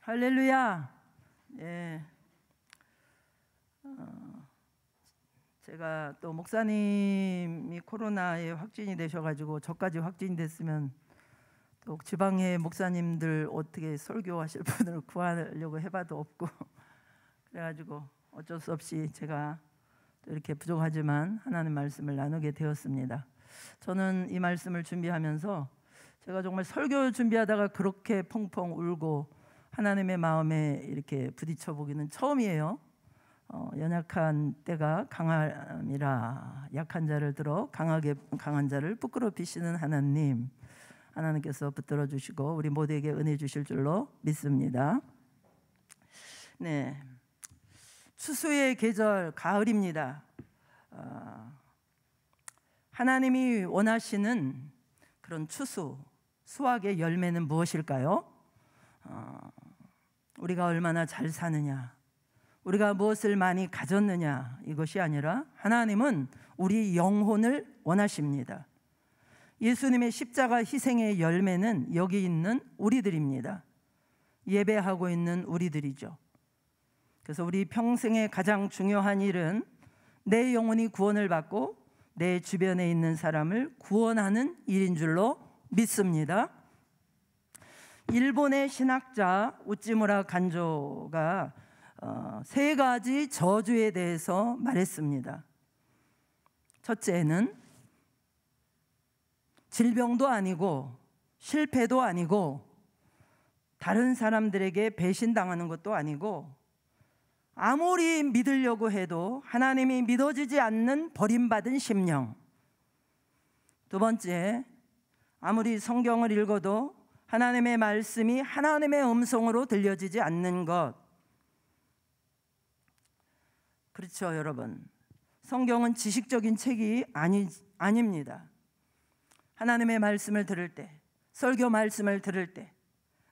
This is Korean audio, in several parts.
할렐루야. 예. 제가 또 목사님이 코로나에 확진이 되셔가지고 저까지 확진이 됐으면 또 지방의 목사님들 어떻게 설교하실 분을 구하려고 해봐도 없고 그래가지고 어쩔 수 없이 제가 또 이렇게 부족하지만 하나님 말씀을 나누게 되었습니다. 저는 이 말씀을 준비하면서 제가 정말 설교 준비하다가 그렇게 펑펑 울고 하나님의 마음에 이렇게 부딪혀 보기는 처음이에요. 연약한 때가 강함이라 약한 자를 들어 강하게 강한 자를 부끄럽히시는 하나님께서 붙들어 주시고 우리 모두에게 은혜 주실 줄로 믿습니다. 네, 추수의 계절 가을입니다. 하나님이 원하시는 그런 수확의 열매는 무엇일까요? 우리가 얼마나 잘 사느냐, 우리가 무엇을 많이 가졌느냐, 이것이 아니라 하나님은 우리 영혼을 원하십니다. 예수님의 십자가 희생의 열매는 여기 있는 우리들입니다. 예배하고 있는 우리들이죠. 그래서 우리 평생의 가장 중요한 일은 내 영혼이 구원을 받고 내 주변에 있는 사람을 구원하는 일인 줄로 믿습니다. 일본의 신학자 우찌무라 간조가 세 가지 저주에 대해서 말했습니다. 첫째는 질병도 아니고 실패도 아니고 다른 사람들에게 배신당하는 것도 아니고 아무리 믿으려고 해도 하나님이 믿어지지 않는 버림받은 심령. 두 번째, 아무리 성경을 읽어도 하나님의 말씀이 하나님의 음성으로 들려지지 않는 것. 그렇죠, 여러분. 성경은 지식적인 책이 아닙니다. 하나님의 말씀을 들을 때, 설교 말씀을 들을 때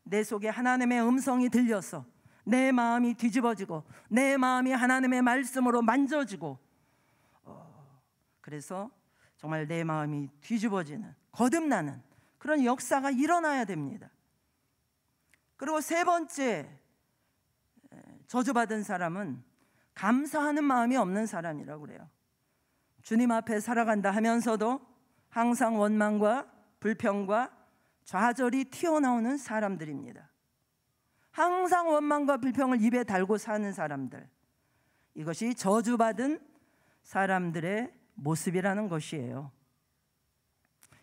내 속에 하나님의 음성이 들려서 내 마음이 뒤집어지고 내 마음이 하나님의 말씀으로 만져지고 그래서 정말 내 마음이 뒤집어지는, 거듭나는 그런 역사가 일어나야 됩니다. 그리고 세 번째, 저주받은 사람은 감사하는 마음이 없는 사람이라고 그래요. 주님 앞에 살아간다 하면서도 항상 원망과 불평과 좌절이 튀어나오는 사람들입니다. 항상 원망과 불평을 입에 달고 사는 사람들, 이것이 저주받은 사람들의 모습이라는 것이에요.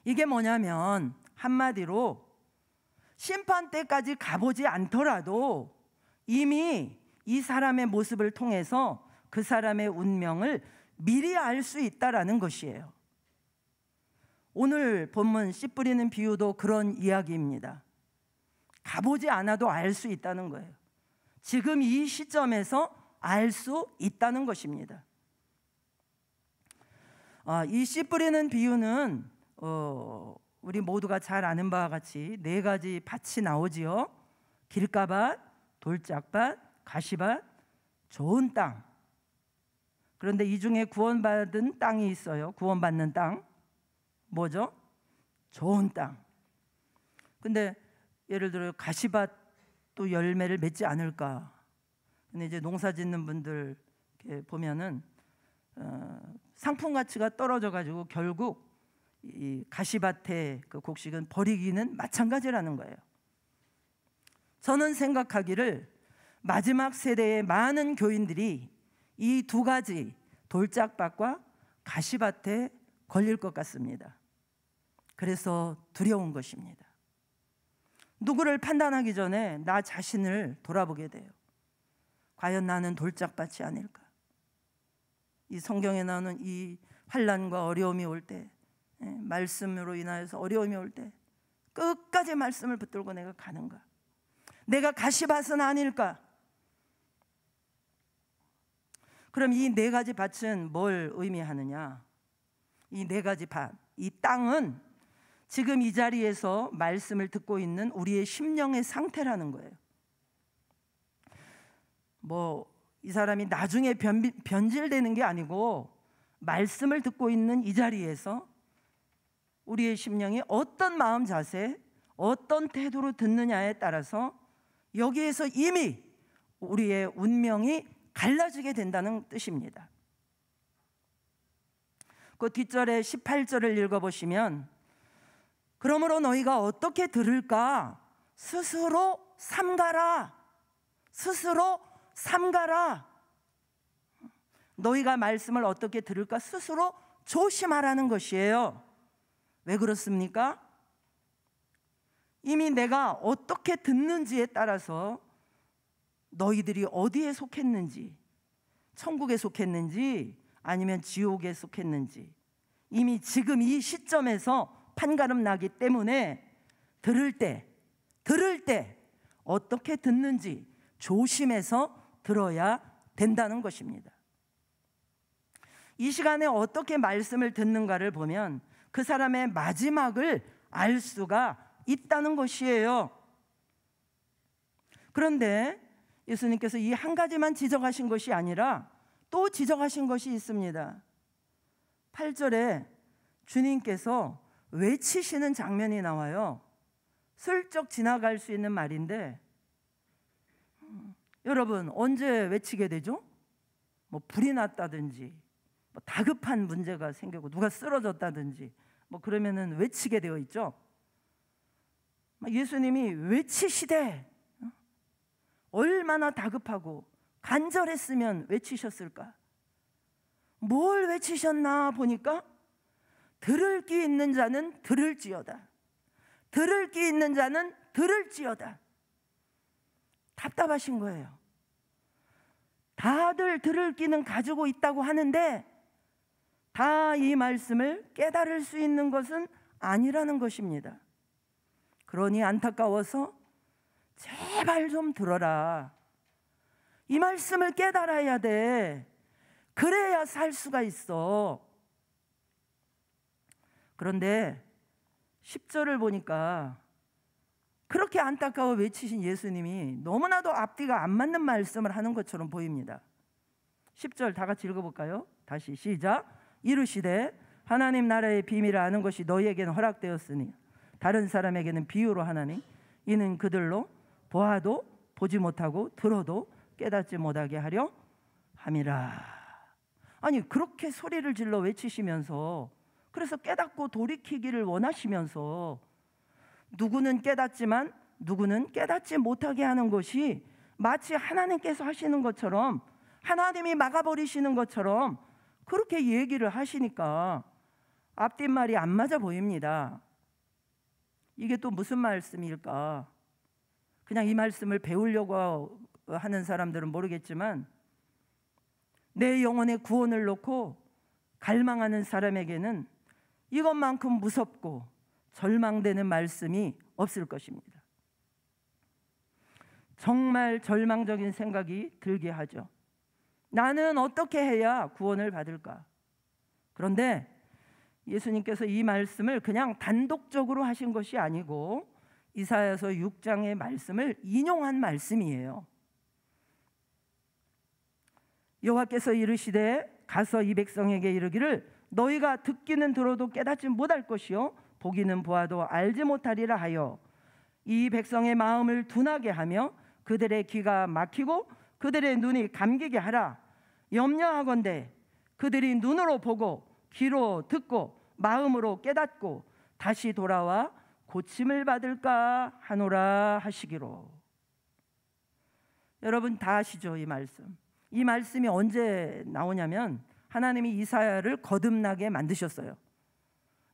이게 뭐냐면 한마디로 심판 때까지 가보지 않더라도 이미 이 사람의 모습을 통해서 그 사람의 운명을 미리 알 수 있다라는 것이에요. 오늘 본문 씨 뿌리는 비유도 그런 이야기입니다. 가보지 않아도 알 수 있다는 거예요. 지금 이 시점에서 알 수 있다는 것입니다. 이 씨 뿌리는 비유는 우리 모두가 잘 아는 바와 같이 네 가지 밭이 나오지요. 길가밭, 돌짝밭, 가시밭, 좋은 땅. 그런데 이 중에 구원받은 땅이 있어요. 구원받는 땅. 뭐죠? 좋은 땅. 근데 예를 들어 가시밭도 열매를 맺지 않을까? 근데 이제 농사 짓는 분들 이렇게 보면은 상품 가치가 떨어져 가지고 결국 이 가시밭의 그 곡식은 버리기는 마찬가지라는 거예요. 저는 생각하기를 마지막 세대의 많은 교인들이 이 두 가지 돌짝밭과 가시밭에 걸릴 것 같습니다. 그래서 두려운 것입니다. 누구를 판단하기 전에 나 자신을 돌아보게 돼요. 과연 나는 돌짝밭이 아닐까? 이 성경에 나오는 이 환난과 어려움이 올 때, 말씀으로 인하여서 어려움이 올 때 끝까지 말씀을 붙들고 내가 가는가? 내가 가시밭은 아닐까? 그럼 이 네 가지 밭은 뭘 의미하느냐? 이 네 가지 밭, 이 땅은 지금 이 자리에서 말씀을 듣고 있는 우리의 심령의 상태라는 거예요. 이 사람이 나중에 변질되는 게 아니고 말씀을 듣고 있는 이 자리에서 우리의 심령이 어떤 마음 자세, 어떤 태도로 듣느냐에 따라서 여기에서 이미 우리의 운명이 갈라지게 된다는 뜻입니다. 그 뒷절에 18절을 읽어보시면 그러므로 너희가 어떻게 들을까? 스스로 삼가라. 스스로 삼가라. 너희가 말씀을 어떻게 들을까? 스스로 조심하라는 것이에요. 왜 그렇습니까? 이미 내가 어떻게 듣는지에 따라서 너희들이 어디에 속했는지, 천국에 속했는지 아니면 지옥에 속했는지 이미 지금 이 시점에서 판가름 나기 때문에 들을 때 어떻게 듣는지 조심해서 들어야 된다는 것입니다. 이 시간에 어떻게 말씀을 듣는가를 보면 그 사람의 마지막을 알 수가 있다는 것이에요. 그런데 예수님께서 이 한 가지만 지적하신 것이 아니라 또 지적하신 것이 있습니다. 8절에 주님께서 외치시는 장면이 나와요. 슬쩍 지나갈 수 있는 말인데 여러분 언제 외치게 되죠? 뭐 불이 났다든지 뭐 다급한 문제가 생기고 누가 쓰러졌다든지 뭐 그러면은 외치게 되어 있죠. 예수님이 외치시되 얼마나 다급하고 간절했으면 외치셨을까? 뭘 외치셨나 보니까 들을 귀 있는 자는 들을지어다. 들을 귀 있는 자는 들을지어다. 답답하신 거예요. 다들 들을 귀는 가지고 있다고 하는데 다 이 말씀을 깨달을 수 있는 것은 아니라는 것입니다. 그러니 안타까워서 제발 좀 들어라. 이 말씀을 깨달아야 돼. 그래야 살 수가 있어. 그런데 10절을 보니까 그렇게 안타까워 외치신 예수님이 너무나도 앞뒤가 안 맞는 말씀을 하는 것처럼 보입니다. 10절 다 같이 읽어볼까요? 다시 시작. 이르시되 하나님 나라의 비밀을 아는 것이 너희에게는 허락되었으니 다른 사람에게는 비유로 하나니 이는 그들로 보아도 보지 못하고 들어도 깨닫지 못하게 하려 함이라. 아니 그렇게 소리를 질러 외치시면서 그래서 깨닫고 돌이키기를 원하시면서 누구는 깨닫지만 누구는 깨닫지 못하게 하는 것이 마치 하나님께서 하시는 것처럼 하나님이 막아버리시는 것처럼 그렇게 얘기를 하시니까 앞뒷말이 안 맞아 보입니다. 이게 또 무슨 말씀일까? 그냥 이 말씀을 배우려고 하는 사람들은 모르겠지만 내 영혼의 구원을 놓고 갈망하는 사람에게는 이것만큼 무섭고 절망되는 말씀이 없을 것입니다. 정말 절망적인 생각이 들게 하죠. 나는 어떻게 해야 구원을 받을까? 그런데 예수님께서 이 말씀을 그냥 단독적으로 하신 것이 아니고 이사야서 6장의 말씀을 인용한 말씀이에요. 여호와께서 이르시되 가서 이 백성에게 이르기를 너희가 듣기는 들어도 깨닫지 못할 것이요 보기는 보아도 알지 못하리라 하여 이 백성의 마음을 둔하게 하며 그들의 귀가 막히고 그들의 눈이 감기게 하라. 염려하건대 그들이 눈으로 보고 귀로 듣고 마음으로 깨닫고 다시 돌아와 고침을 받을까 하노라 하시기로. 여러분 다 아시죠? 이 말씀. 이 말씀이 언제 나오냐면 하나님이 이사야를 거듭나게 만드셨어요.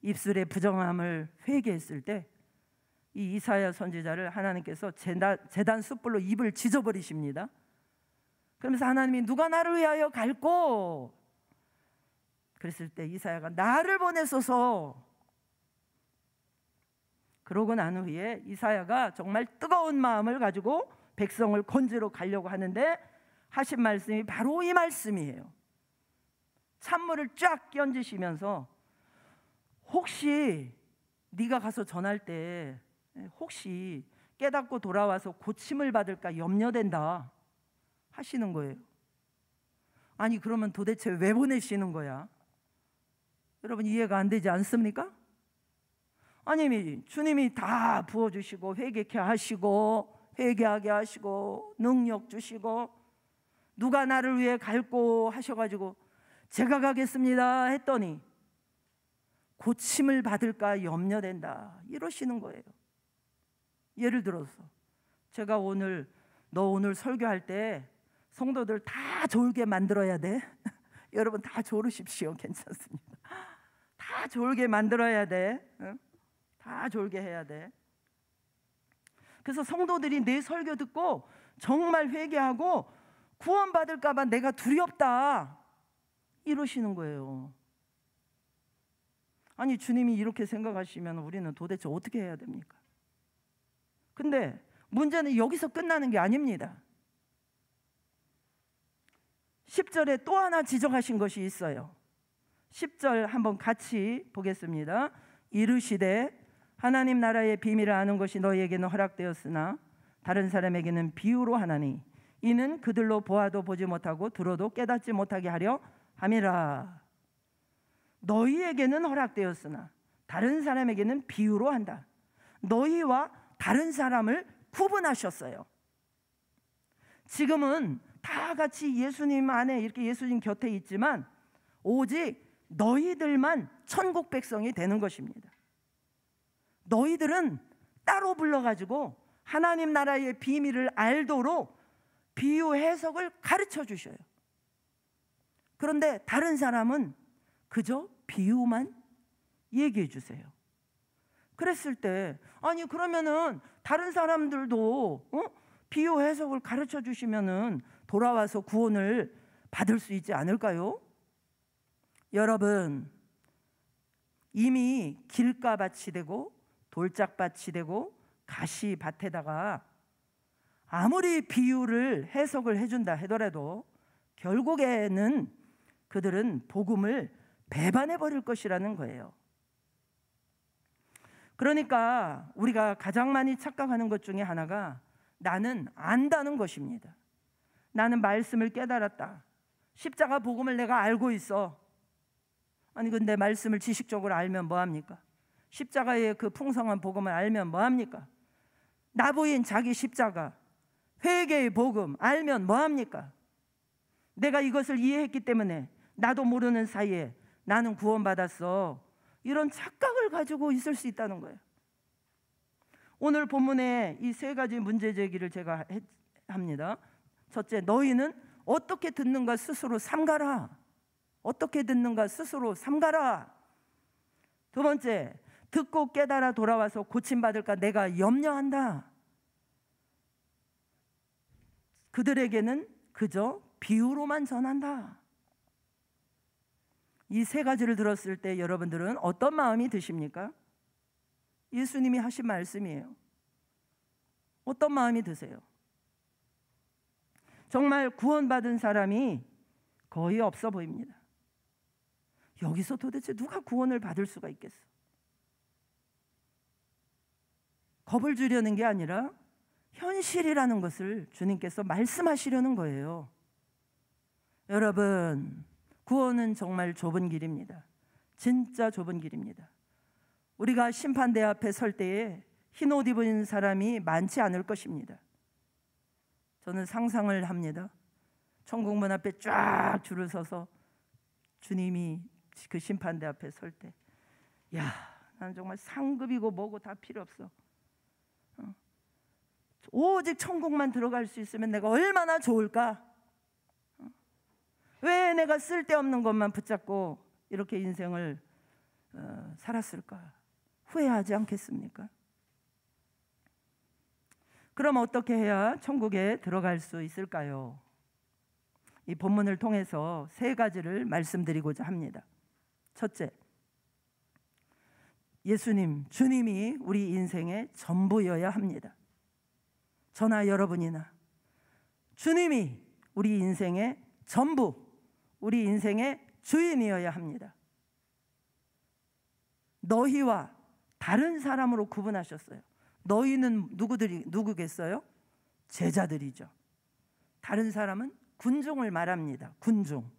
입술의 부정함을 회개했을 때 이 이사야 선지자를 하나님께서 제단 숯불로 입을 지져버리십니다. 그러면서 하나님이 누가 나를 위하여 갈꼬? 그랬을 때 이사야가 나를 보내소서. 그러고 난 후에 이사야가 정말 뜨거운 마음을 가지고 백성을 건지러 가려고 하는데 하신 말씀이 바로 이 말씀이에요. 찬물을 쫙 끼얹으시면서 혹시 네가 가서 전할 때 혹시 깨닫고 돌아와서 고침을 받을까 염려된다 하시는 거예요. 아니 그러면 도대체 왜 보내시는 거야? 여러분 이해가 안 되지 않습니까? 아니 주님이 다 부어주시고 회개케 하시고 회개하게 하시고 능력 주시고 누가 나를 위해 갈고 하셔가지고 제가 가겠습니다 했더니 고침을 받을까 염려된다 이러시는 거예요. 예를 들어서 제가 너 오늘 설교할 때 성도들 다 졸게 만들어야 돼. 여러분 다 졸으십시오. 괜찮습니다. 다 졸게 만들어야 돼. 다 졸게 해야 돼. 그래서 성도들이 내 설교 듣고 정말 회개하고 구원받을까 봐 내가 두렵다 이러시는 거예요. 아니 주님이 이렇게 생각하시면 우리는 도대체 어떻게 해야 됩니까? 근데 문제는 여기서 끝나는 게 아닙니다. 10절에 또 하나 지적하신 것이 있어요. 10절 한번 같이 보겠습니다. 이르시되 하나님 나라의 비밀을 아는 것이 너희에게는 허락되었으나 다른 사람에게는 비유로 하나니 이는 그들로 보아도 보지 못하고 들어도 깨닫지 못하게 하려 함이라. 너희에게는 허락되었으나 다른 사람에게는 비유로 한다. 너희와 다른 사람을 구분하셨어요. 지금은 다 같이 예수님 안에 이렇게 예수님 곁에 있지만 오직 너희들만 천국 백성이 되는 것입니다. 너희들은 따로 불러가지고 하나님 나라의 비밀을 알도록 비유 해석을 가르쳐 주셔요. 그런데 다른 사람은 그저 비유만 얘기해 주세요. 그랬을 때 아니 그러면은 다른 사람들도 비유 해석을 가르쳐 주시면은 돌아와서 구원을 받을 수 있지 않을까요? 여러분 이미 길가밭이 되고 돌짝밭이 되고 가시밭에다가 아무리 비유를 해석을 해준다 하더라도 결국에는 그들은 복음을 배반해 버릴 것이라는 거예요. 그러니까 우리가 가장 많이 착각하는 것 중에 하나가 나는 안다는 것입니다. 나는 말씀을 깨달았다. 십자가 복음을 내가 알고 있어. 아니 근데 말씀을 지식적으로 알면 뭐합니까? 십자가의 그 풍성한 복음을 알면 뭐합니까? 나부인 자기 십자가 회개의 복음 알면 뭐합니까? 내가 이것을 이해했기 때문에 나도 모르는 사이에 나는 구원받았어. 이런 착각을 가지고 있을 수 있다는 거예요. 오늘 본문에 이 세 가지 문제 제기를 제가 합니다. 첫째, 너희는 어떻게 듣는가 스스로 삼가라. 어떻게 듣는가 스스로 삼가라. 두 번째, 듣고 깨달아 돌아와서 고침받을까 내가 염려한다. 그들에게는 그저 비유로만 전한다. 이 세 가지를 들었을 때 여러분들은 어떤 마음이 드십니까? 예수님이 하신 말씀이에요. 어떤 마음이 드세요? 정말 구원받은 사람이 거의 없어 보입니다. 여기서 도대체 누가 구원을 받을 수가 있겠어? 겁을 주려는 게 아니라 현실이라는 것을 주님께서 말씀하시려는 거예요. 여러분, 구원은 정말 좁은 길입니다. 진짜 좁은 길입니다. 우리가 심판대 앞에 설 때에 흰 옷 입은 사람이 많지 않을 것입니다. 저는 상상을 합니다. 천국문 앞에 쫙 줄을 서서 주님이 그 심판대 앞에 설 때, 야, 나는 정말 상급이고 뭐고 다 필요 없어. 오직 천국만 들어갈 수 있으면 내가 얼마나 좋을까? 왜 내가 쓸데없는 것만 붙잡고 이렇게 인생을 살았을까? 후회하지 않겠습니까? 그럼 어떻게 해야 천국에 들어갈 수 있을까요? 이 본문을 통해서 세 가지를 말씀드리고자 합니다. 첫째, 예수님, 주님이 우리 인생의 전부여야 합니다. 저나 여러분이나 주님이 우리 인생의 전부, 우리 인생의 주인이어야 합니다. 너희와 다른 사람으로 구분하셨어요. 너희는 누구겠어요? 제자들이죠. 다른 사람은 군중을 말합니다. 군중.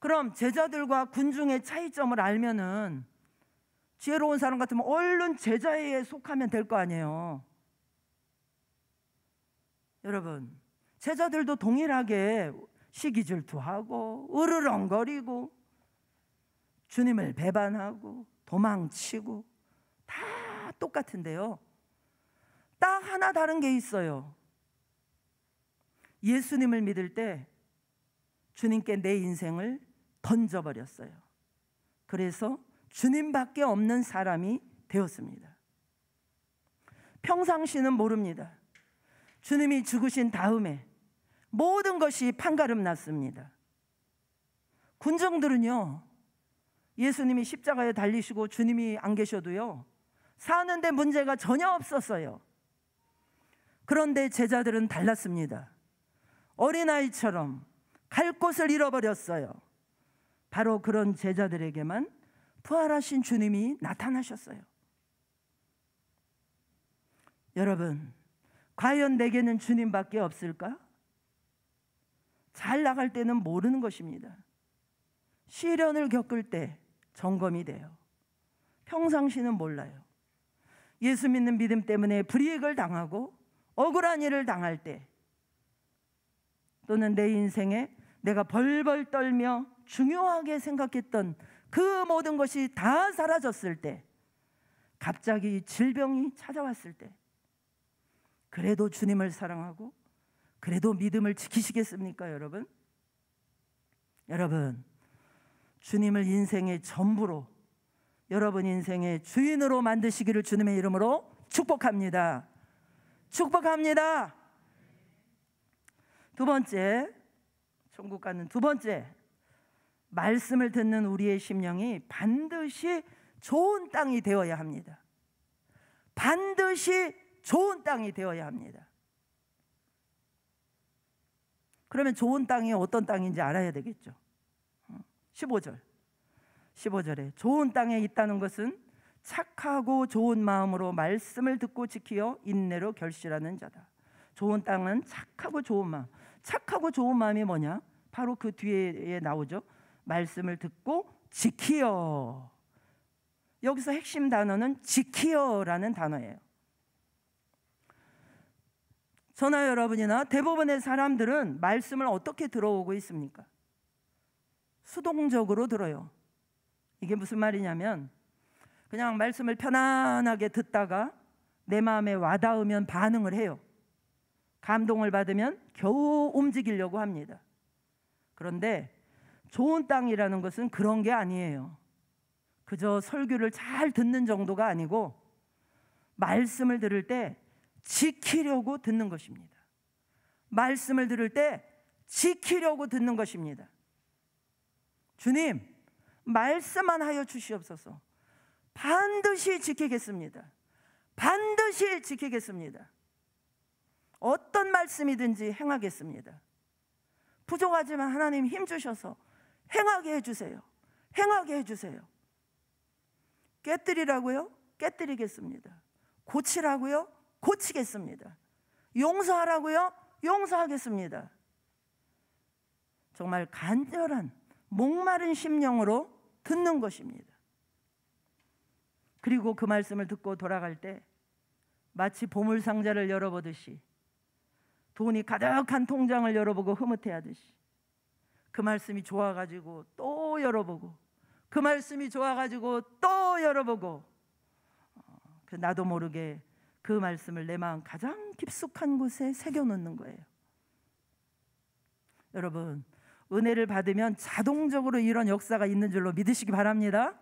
그럼 제자들과 군중의 차이점을 알면은 지혜로운 사람 같으면 얼른 제자에 속하면 될 거 아니에요. 여러분, 제자들도 동일하게 시기질투하고 으르렁거리고 주님을 배반하고 도망치고 다 똑같은데요, 딱 하나 다른 게 있어요. 예수님을 믿을 때 주님께 내 인생을 던져버렸어요. 그래서 주님밖에 없는 사람이 되었습니다. 평상시는 모릅니다. 주님이 죽으신 다음에 모든 것이 판가름 났습니다. 군중들은요, 예수님이 십자가에 달리시고 주님이 안 계셔도요, 사는데 문제가 전혀 없었어요. 그런데 제자들은 달랐습니다. 어린아이처럼 갈 곳을 잃어버렸어요. 바로 그런 제자들에게만 부활하신 주님이 나타나셨어요. 여러분, 과연 내게는 주님밖에 없을까? 잘 나갈 때는 모르는 것입니다. 시련을 겪을 때 점검이 돼요. 평상시는 몰라요. 예수 믿는 믿음 때문에 불이익을 당하고 억울한 일을 당할 때, 또는 내 인생에 내가 벌벌 떨며 중요하게 생각했던 그 모든 것이 다 사라졌을 때, 갑자기 질병이 찾아왔을 때, 그래도 주님을 사랑하고 그래도 믿음을 지키시겠습니까, 여러분? 여러분, 주님을 인생의 전부로, 여러분 인생의 주인으로 만드시기를 주님의 이름으로 축복합니다. 축복합니다. 두 번째, 천국 가는 두 번째, 말씀을 듣는 우리의 심령이 반드시 좋은 땅이 되어야 합니다. 반드시 좋은 땅이 되어야 합니다. 그러면 좋은 땅이 어떤 땅인지 알아야 되겠죠. 15절에 좋은 땅에 있다는 것은 착하고 좋은 마음으로 말씀을 듣고 지키어 인내로 결실하는 자다. 좋은 땅은 착하고 좋은 마음. 착하고 좋은 마음이 뭐냐? 바로 그 뒤에 나오죠. 말씀을 듣고 지키어. 여기서 핵심 단어는 지키어라는 단어예요. 저나 여러분이나 대부분의 사람들은 말씀을 어떻게 들어오고 있습니까? 수동적으로 들어요. 이게 무슨 말이냐면, 그냥 말씀을 편안하게 듣다가 내 마음에 와닿으면 반응을 해요. 감동을 받으면 겨우 움직이려고 합니다. 그런데 좋은 땅이라는 것은 그런 게 아니에요. 그저 설교를 잘 듣는 정도가 아니고 말씀을 들을 때 지키려고 듣는 것입니다. 말씀을 들을 때 지키려고 듣는 것입니다. 주님, 말씀만 하여 주시옵소서. 반드시 지키겠습니다. 반드시 지키겠습니다. 어떤 말씀이든지 행하겠습니다. 부족하지만 하나님 힘 주셔서 행하게 해주세요. 행하게 해주세요. 깨뜨리라고요? 깨뜨리겠습니다. 고치라고요? 고치겠습니다. 용서하라고요? 용서하겠습니다. 정말 간절한 목마른 심령으로 듣는 것입니다. 그리고 그 말씀을 듣고 돌아갈 때 마치 보물상자를 열어보듯이, 돈이 가득한 통장을 열어보고 흐뭇해하듯이, 그 말씀이 좋아가지고 또 열어보고, 그 말씀이 좋아가지고 또 열어보고, 나도 모르게 그 말씀을 내 마음 가장 깊숙한 곳에 새겨놓는 거예요. 여러분, 은혜를 받으면 자동적으로 이런 역사가 있는 줄로 믿으시기 바랍니다.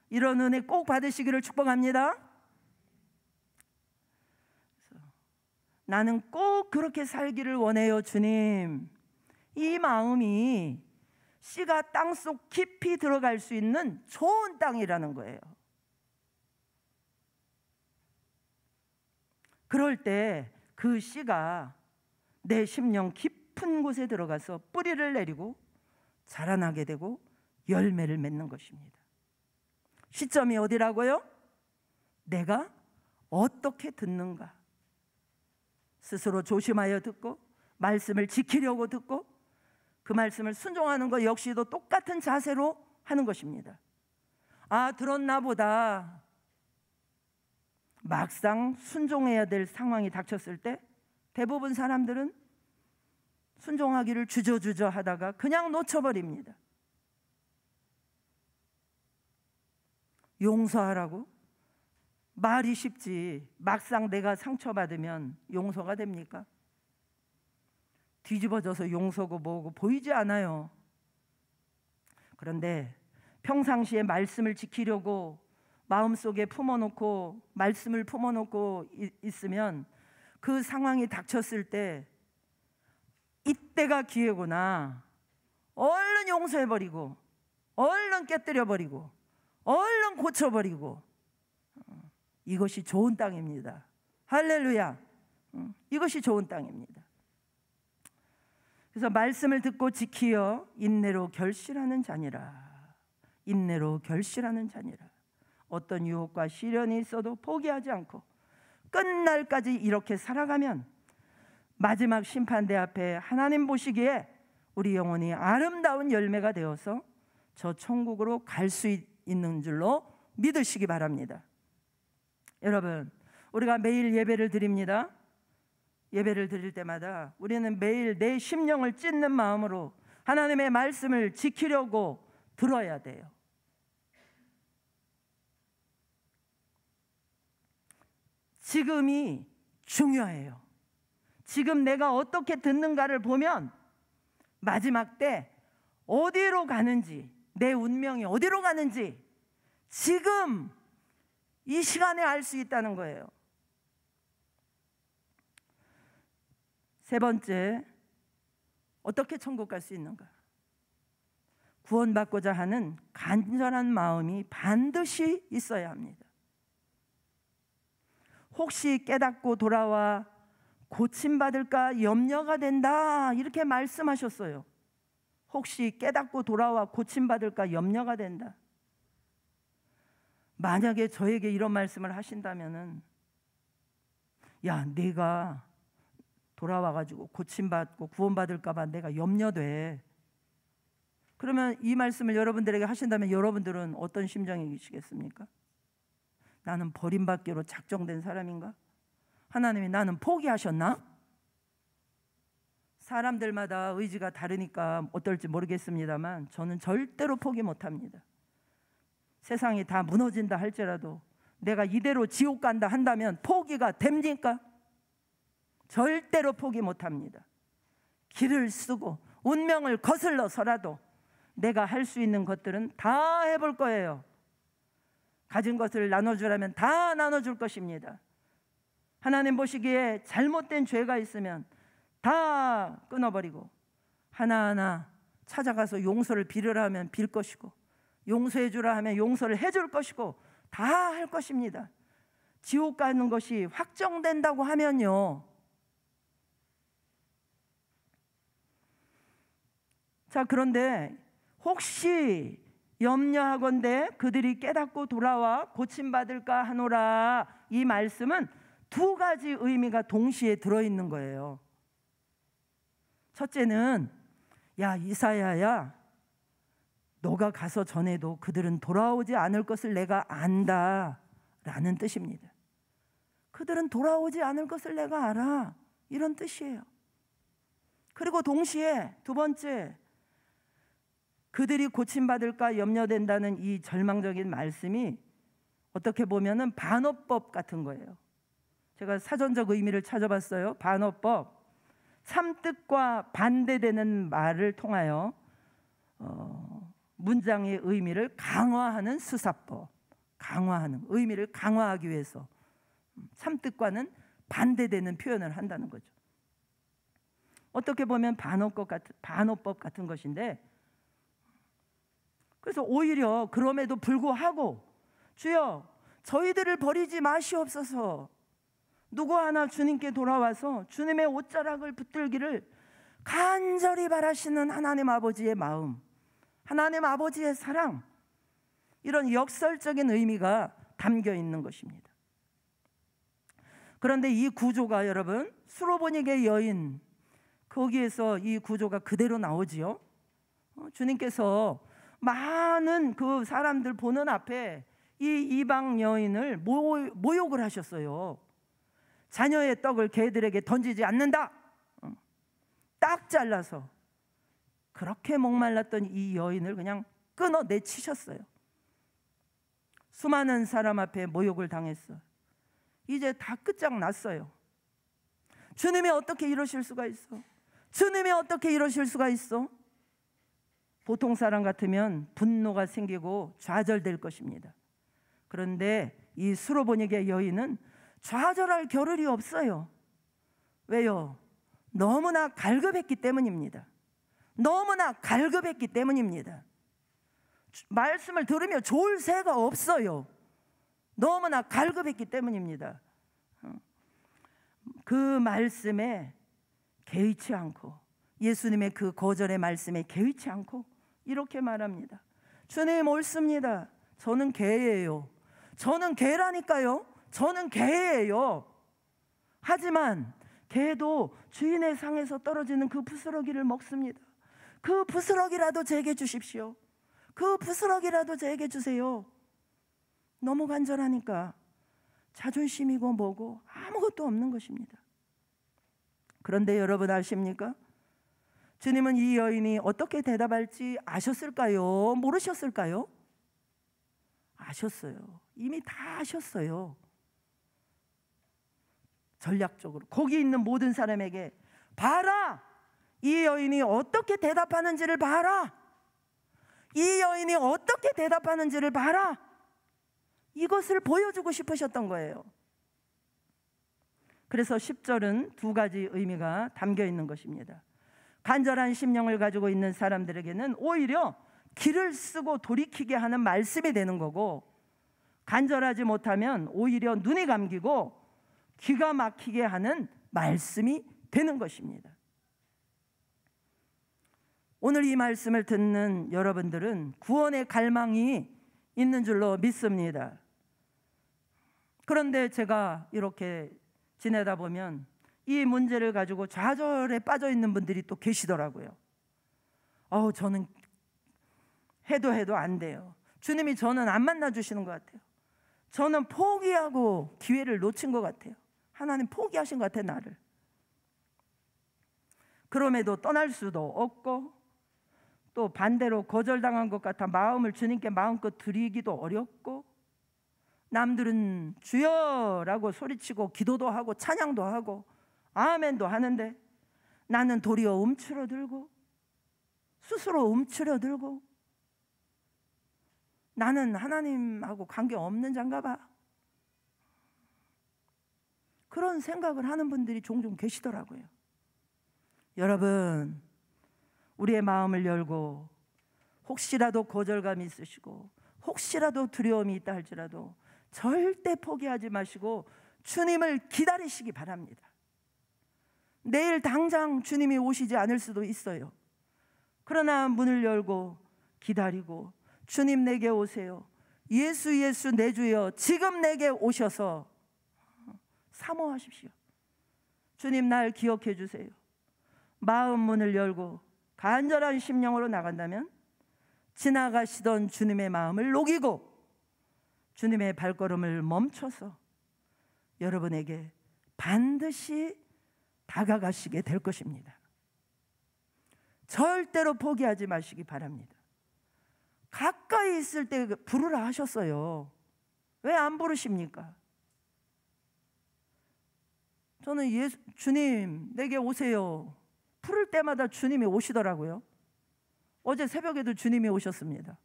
이런 은혜 꼭 받으시기를 축복합니다. 나는 꼭 그렇게 살기를 원해요, 주님. 이 마음이 씨가 땅속 깊이 들어갈 수 있는 좋은 땅이라는 거예요. 그럴 때 그 씨가 내 심령 깊은 곳에 들어가서 뿌리를 내리고 자라나게 되고 열매를 맺는 것입니다. 시점이 어디라고요? 내가 어떻게 듣는가? 스스로 조심하여 듣고 말씀을 지키려고 듣고 그 말씀을 순종하는 것 역시도 똑같은 자세로 하는 것입니다. 아, 들었나 보다. 막상 순종해야 될 상황이 닥쳤을 때 대부분 사람들은 순종하기를 주저주저 하다가 그냥 놓쳐버립니다. 용서하라고? 말이 쉽지 막상 내가 상처받으면 용서가 됩니까? 뒤집어져서 용서고 뭐고 보이지 않아요. 그런데 평상시에 말씀을 지키려고 마음속에 품어놓고 말씀을 품어놓고 있으면 그 상황이 닥쳤을 때 이때가 기회구나. 얼른 용서해버리고 얼른 깨뜨려버리고 얼른 고쳐버리고, 이것이 좋은 땅입니다. 할렐루야. 이것이 좋은 땅입니다. 그래서 말씀을 듣고 지키어 인내로 결실하는 자니라. 인내로 결실하는 자니라. 어떤 유혹과 시련이 있어도 포기하지 않고 끝날까지 이렇게 살아가면 마지막 심판대 앞에 하나님 보시기에 우리 영혼이 아름다운 열매가 되어서 저 천국으로 갈 수 있는 줄로 믿으시기 바랍니다. 여러분, 우리가 매일 예배를 드립니다. 예배를 드릴 때마다 우리는 매일 내 심령을 찢는 마음으로 하나님의 말씀을 지키려고 들어야 돼요. 지금이 중요해요. 지금 내가 어떻게 듣는가를 보면 마지막 때 어디로 가는지, 내 운명이 어디로 가는지 지금 이 시간에 알 수 있다는 거예요. 세 번째, 어떻게 천국 갈 수 있는가? 구원받고자 하는 간절한 마음이 반드시 있어야 합니다. 혹시 깨닫고 돌아와 고침받을까 염려가 된다, 이렇게 말씀하셨어요. 혹시 깨닫고 돌아와 고침받을까 염려가 된다. 만약에 저에게 이런 말씀을 하신다면은, 야, 내가 돌아와가지고 고침받고 구원받을까 봐 내가 염려돼. 그러면 이 말씀을 여러분들에게 하신다면 여러분들은 어떤 심정이시겠습니까? 나는 버림받기로 작정된 사람인가? 하나님이 나는 포기하셨나? 사람들마다 의지가 다르니까 어떨지 모르겠습니다만 저는 절대로 포기 못합니다. 세상이 다 무너진다 할지라도 내가 이대로 지옥 간다 한다면 포기가 됩니까? 절대로 포기 못합니다. 길을 쓰고 운명을 거슬러서라도 내가 할 수 있는 것들은 다 해볼 거예요. 가진 것을 나눠주라면 다 나눠줄 것입니다. 하나님 보시기에 잘못된 죄가 있으면 다 끊어버리고 하나하나 찾아가서 용서를 빌으라 하면 빌 것이고 용서해 주라 하면 용서를 해줄 것이고 다 할 것입니다. 지옥 가는 것이 확정된다고 하면요, 자, 그런데 혹시 염려하건대 그들이 깨닫고 돌아와 고침받을까 하노라, 이 말씀은 두 가지 의미가 동시에 들어있는 거예요. 첫째는, 야 이사야야, 너가 가서 전해도 그들은 돌아오지 않을 것을 내가 안다 라는 뜻입니다. 그들은 돌아오지 않을 것을 내가 알아, 이런 뜻이에요. 그리고 동시에 두 번째, 그들이 고침받을까 염려된다는 이 절망적인 말씀이 어떻게 보면은 반어법 같은 거예요. 제가 사전적 의미를 찾아봤어요. 반어법, 참뜻과 반대되는 말을 통하여 문장의 의미를 강화하는 수사법, 강화하는, 의미를 강화하기 위해서 참뜻과는 반대되는 표현을 한다는 거죠. 어떻게 보면 반어법 같은 것인데, 그래서 오히려 그럼에도 불구하고 주여 저희들을 버리지 마시옵소서, 누구 하나 주님께 돌아와서 주님의 옷자락을 붙들기를 간절히 바라시는 하나님 아버지의 마음, 하나님 아버지의 사랑, 이런 역설적인 의미가 담겨 있는 것입니다. 그런데 이 구조가 여러분, 수로보닉의 여인, 거기에서 이 구조가 그대로 나오지요. 주님께서 많은 그 사람들 보는 앞에 이 이방 여인을 모욕을 하셨어요. 자녀의 떡을 개들에게 던지지 않는다. 딱 잘라서 그렇게 목말랐던 이 여인을 그냥 끊어내치셨어요. 수많은 사람 앞에 모욕을 당했어. 이제 다 끝장났어요. 주님이 어떻게 이러실 수가 있어? 주님이 어떻게 이러실 수가 있어? 보통 사람 같으면 분노가 생기고 좌절될 것입니다. 그런데 이 수로보니게 여인은 좌절할 겨를이 없어요. 왜요? 너무나 갈급했기 때문입니다. 너무나 갈급했기 때문입니다. 말씀을 들으며 좋을 새가 없어요. 너무나 갈급했기 때문입니다. 그 말씀에 개의치 않고, 예수님의 그 거절의 말씀에 개의치 않고 이렇게 말합니다. 주님 옳습니다. 저는 개예요. 저는 개라니까요. 저는 개예요. 하지만 개도 주인의 상에서 떨어지는 그 부스러기를 먹습니다. 그 부스러기라도 제게 주십시오. 그 부스러기라도 제게 주세요. 너무 간절하니까 자존심이고 뭐고 아무것도 없는 것입니다. 그런데 여러분 아십니까? 주님은 이 여인이 어떻게 대답할지 아셨을까요? 모르셨을까요? 아셨어요. 이미 다 아셨어요. 전략적으로 거기 있는 모든 사람에게 봐라! 이 여인이 어떻게 대답하는지를 봐라! 이 여인이 어떻게 대답하는지를 봐라! 이것을 보여주고 싶으셨던 거예요. 그래서 10절은 두 가지 의미가 담겨 있는 것입니다. 간절한 심령을 가지고 있는 사람들에게는 오히려 길을 쓰고 돌이키게 하는 말씀이 되는 거고, 간절하지 못하면 오히려 눈이 감기고 귀가 막히게 하는 말씀이 되는 것입니다. 오늘 이 말씀을 듣는 여러분들은 구원의 갈망이 있는 줄로 믿습니다. 그런데 제가 이렇게 지내다 보면 이 문제를 가지고 좌절에 빠져 있는 분들이 또 계시더라고요. 저는 해도 안 돼요. 주님이 저는 안 만나주시는 것 같아요. 저는 포기하고 기회를 놓친 것 같아요. 하나님 포기하신 것 같아요, 나를. 그럼에도 떠날 수도 없고, 또 반대로 거절당한 것 같아 마음을 주님께 마음껏 드리기도 어렵고, 남들은 주여라고 소리치고 기도도 하고 찬양도 하고 아멘도 하는데 나는 도리어 움츠러들고 스스로 움츠러들고 나는 하나님하고 관계없는 자인가 봐. 그런 생각을 하는 분들이 종종 계시더라고요. 여러분, 우리의 마음을 열고 혹시라도 거절감이 있으시고 혹시라도 두려움이 있다 할지라도 절대 포기하지 마시고 주님을 기다리시기 바랍니다. 내일 당장 주님이 오시지 않을 수도 있어요. 그러나 문을 열고 기다리고 주님 내게 오세요. 예수 내 주여 지금 내게 오셔서 사모하십시오. 주님 날 기억해 주세요. 마음 문을 열고 간절한 심령으로 나간다면 지나가시던 주님의 마음을 녹이고 주님의 발걸음을 멈춰서 여러분에게 반드시 다가가시게 될 것입니다. 절대로 포기하지 마시기 바랍니다. 가까이 있을 때 부르라 하셨어요. 왜 안 부르십니까? 저는 주님 내게 오세요 부를 때마다 주님이 오시더라고요. 어제 새벽에도 주님이 오셨습니다.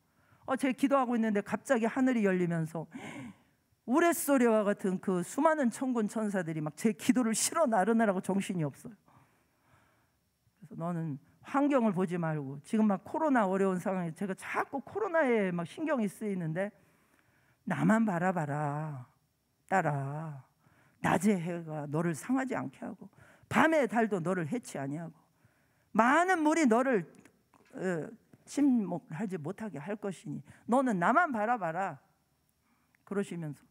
제가 기도하고 있는데 갑자기 하늘이 열리면서 우레소리와 같은 그 수많은 천군 천사들이 막 제 기도를 실어 나르느라고 정신이 없어요. 그래서 너는 환경을 보지 말고, 지금 막 코로나 어려운 상황에 제가 자꾸 코로나에 막 신경이 쓰이는데 나만 바라봐라 딸아. 낮의 해가 너를 상하지 않게 하고 밤의 달도 너를 해치 아니하고 많은 물이 너를 침묵하지 못하게 할 것이니 너는 나만 바라봐라. 그러시면서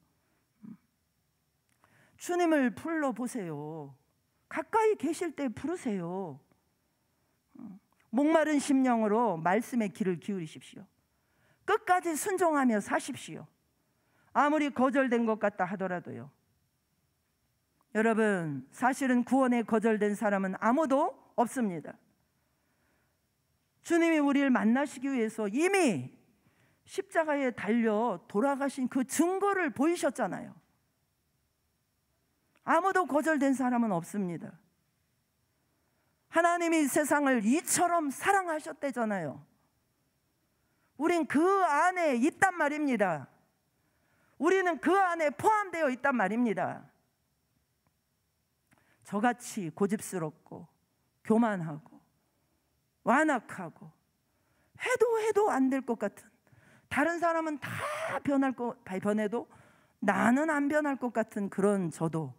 주님을 불러보세요. 가까이 계실 때 부르세요. 목마른 심령으로 말씀의 귀를 기울이십시오. 끝까지 순종하며 사십시오. 아무리 거절된 것 같다 하더라도요. 여러분, 사실은 구원에 거절된 사람은 아무도 없습니다. 주님이 우리를 만나시기 위해서 이미 십자가에 달려 돌아가신 그 증거를 보이셨잖아요. 아무도 거절된 사람은 없습니다. 하나님이 세상을 이처럼 사랑하셨대잖아요. 우린 그 안에 있단 말입니다. 우리는 그 안에 포함되어 있단 말입니다. 저같이 고집스럽고 교만하고 완악하고 해도 안 될 것 같은, 다른 사람은 다 변해도 나는 안 변할 것 같은 그런 저도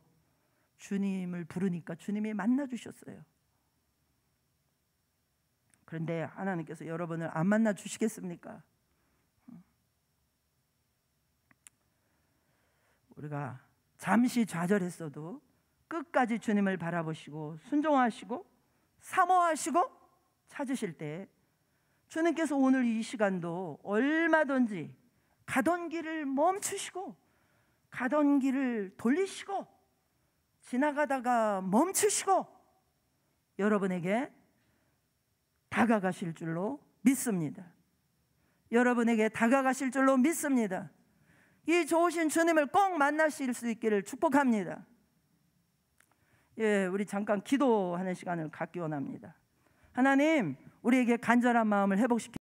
주님을 부르니까 주님이 만나주셨어요. 그런데 하나님께서 여러분을 안 만나주시겠습니까? 우리가 잠시 좌절했어도 끝까지 주님을 바라보시고 순종하시고 사모하시고 찾으실 때 주님께서 오늘 이 시간도 얼마든지 가던 길을 멈추시고 가던 길을 돌리시고 지나가다가 멈추시고 여러분에게 다가가실 줄로 믿습니다. 여러분에게 다가가실 줄로 믿습니다. 이 좋으신 주님을 꼭 만나실 수 있기를 축복합니다. 우리 잠깐 기도하는 시간을 갖기 원합니다. 하나님, 우리에게 간절한 마음을 회복시켜